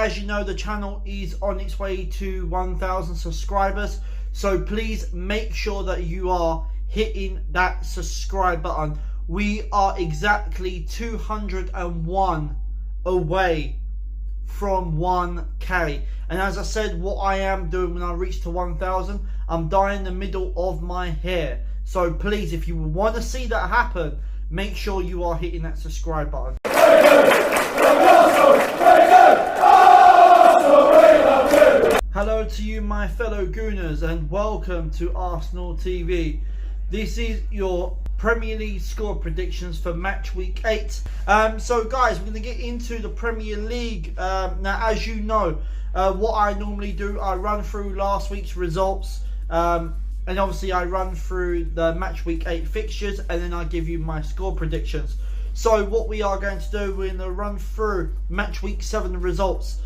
as you know, the channel is on its way to 1,000 subscribers. So please make sure that you are hitting that subscribe button. We are exactly 201 away from 1k. And as I said, what I am doing when I reach to 1,000, I'm dyeing the middle of my hair. So please, if you want to see that happen, make sure you are hitting that subscribe button. Hello to you, my fellow Gooners, and welcome to Arsenal TV. This is your Premier League score predictions for match week 8. So guys, we're going to get into the Premier League. Now, as you know, what I normally do, I run through last week's results, and obviously I run through the match week 8 fixtures, and then I give you my score predictions. So what we are going to do, we're going to run through match week 7 results.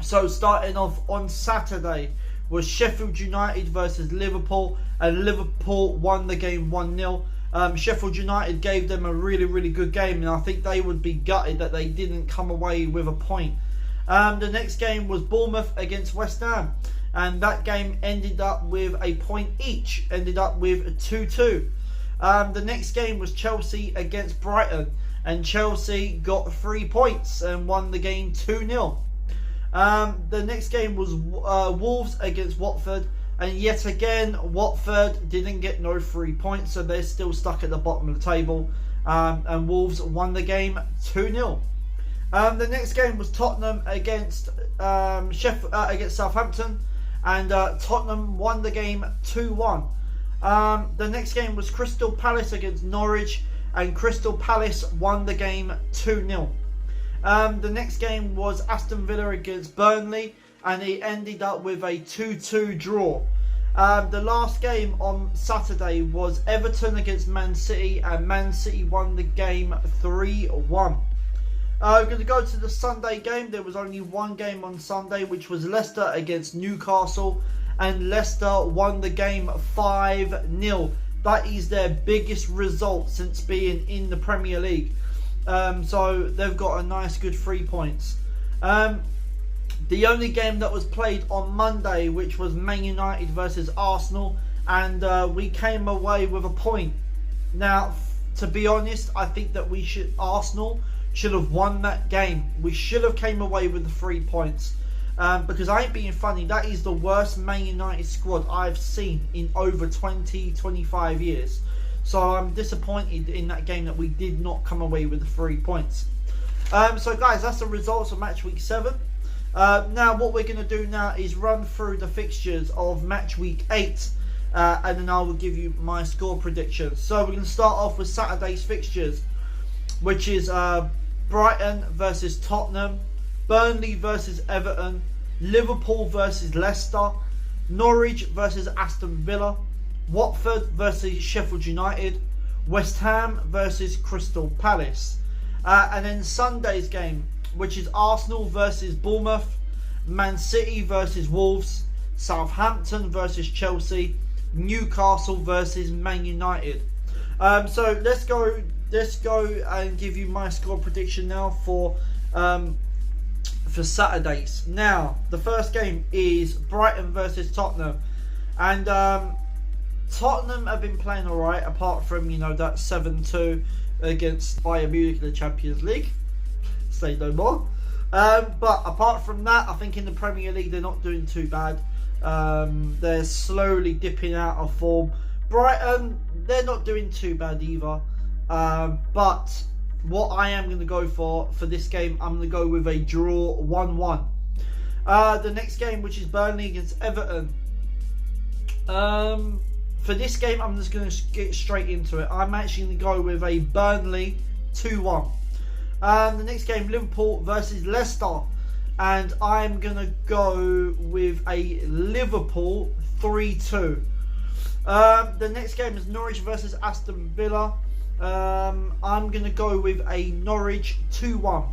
So starting off on Saturday was Sheffield United versus Liverpool, and Liverpool won the game 1-0. Sheffield United gave them a really good game, and I think they would be gutted that they didn't come away with a point. The next game was Bournemouth against West Ham, and that game ended up with a point each, ended up with 2-2. The next game was Chelsea against Brighton, and Chelsea got 3 points and won the game 2-0. The next game was Wolves against Watford, and yet again Watford didn't get no 3 points, so they're still stuck at the bottom of the table, and Wolves won the game 2-0. The next game was Tottenham against against Southampton, and Tottenham won the game 2-1. The next game was Crystal Palace against Norwich, and Crystal Palace won the game 2-0. The next game was Aston Villa against Burnley, and it ended up with a 2-2 draw. The last game on Saturday was Everton against Man City, and Man City won the game 3-1. We're going to go to the Sunday game. There was only one game on Sunday, which was Leicester against Newcastle, and Leicester won the game 5-0. That is their biggest result since being in the Premier League. So they've got a nice good 3 points. The only game that was played on Monday, which was Man United versus Arsenal, and we came away with a point. Now, to be honest, I think that Arsenal should have won that game. We should have came away with the 3 points, because I ain't being funny, that is the worst Man United squad I've seen in over 20-25 years. So I'm disappointed in that game that we did not come away with the 3 points. So guys, that's the results of match week 7. Now what we're going to do now is run through the fixtures of match week 8, and then I will give you my score predictions. So we're going to start off with Saturday's fixtures, which is Brighton versus Tottenham, Burnley versus Everton, Liverpool versus Leicester, Norwich versus Aston Villa, Watford versus Sheffield United, West Ham versus Crystal Palace. And then Sunday's game, which is Arsenal versus Bournemouth, Man City versus Wolves, Southampton versus Chelsea, Newcastle versus Man United. So let's go and give you my score prediction now for Saturdays. Now, the first game is Brighton versus Tottenham, and Tottenham have been playing alright, apart from, you know, that 7-2 against Bayern Munich in the Champions League. Say no more. But apart from that, I think in the Premier League they're not doing too bad. They're slowly dipping out of form. Brighton, they're not doing too bad either. But what I am going to go for this game, I'm going to go with a draw 1-1. The next game, which is Burnley against Everton. For this game, I'm just going to get straight into it. I'm actually going to go with a Burnley 2-1. The next game, Liverpool versus Leicester, and I'm going to go with a Liverpool 3-2. The next game is Norwich versus Aston Villa. I'm going to go with a Norwich 2-1.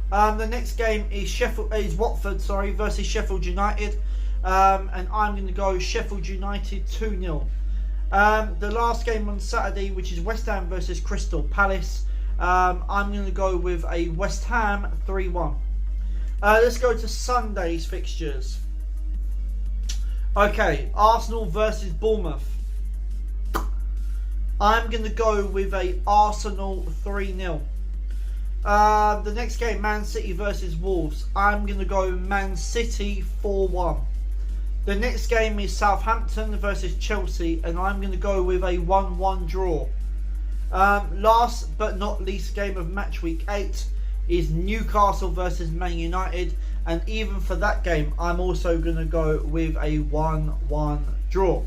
The next game is Watford versus Sheffield United, and I'm going to go Sheffield United 2-0. The last game on Saturday, which is West Ham versus Crystal Palace, I'm going to go with a West Ham 3-1. Let's go to Sunday's fixtures. Okay, Arsenal versus Bournemouth. I'm going to go with a Arsenal 3-0. The next game, Man City versus Wolves. I'm going to go Man City 4-1. The next game is Southampton versus Chelsea, and I'm going to go with a 1-1 draw. Last but not least game of match week 8 is Newcastle versus Man United, and even for that game I'm also going to go with a 1-1 draw.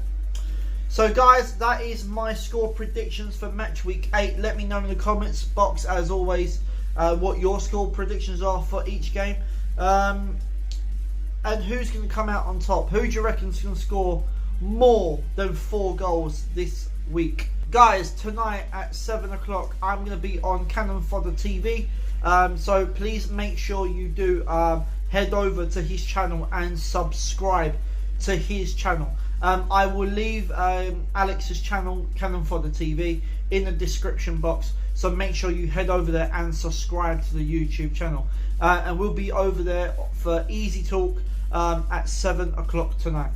So guys, that is my score predictions for match week 8. Let me know in the comments box as always what your score predictions are for each game, and who's going to come out on top. Who do you reckon is going to score more than 4 goals this week? Guys, tonight at 7 o'clock I'm going to be on CannonFodderTV, so please make sure you do head over to his channel and subscribe to his channel. I will leave Alex's channel, CannonFodderTV, in the description box, so make sure you head over there and subscribe to the YouTube channel, and we'll be over there for easy talk at 7 o'clock tonight.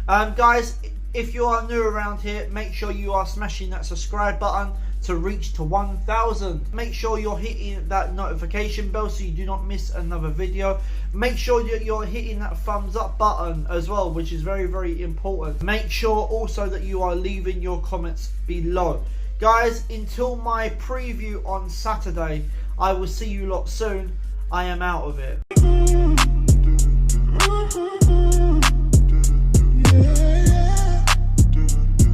Guys, if you are new around here, make sure you are smashing that subscribe button to reach to 1,000. Make sure you're hitting that notification bell so you do not miss another video. Make sure that you're hitting that thumbs up button as well, which is very, very important. Make sure also that you are leaving your comments below. Guys, until my preview on Saturday, I will see you lot soon. I am out of it.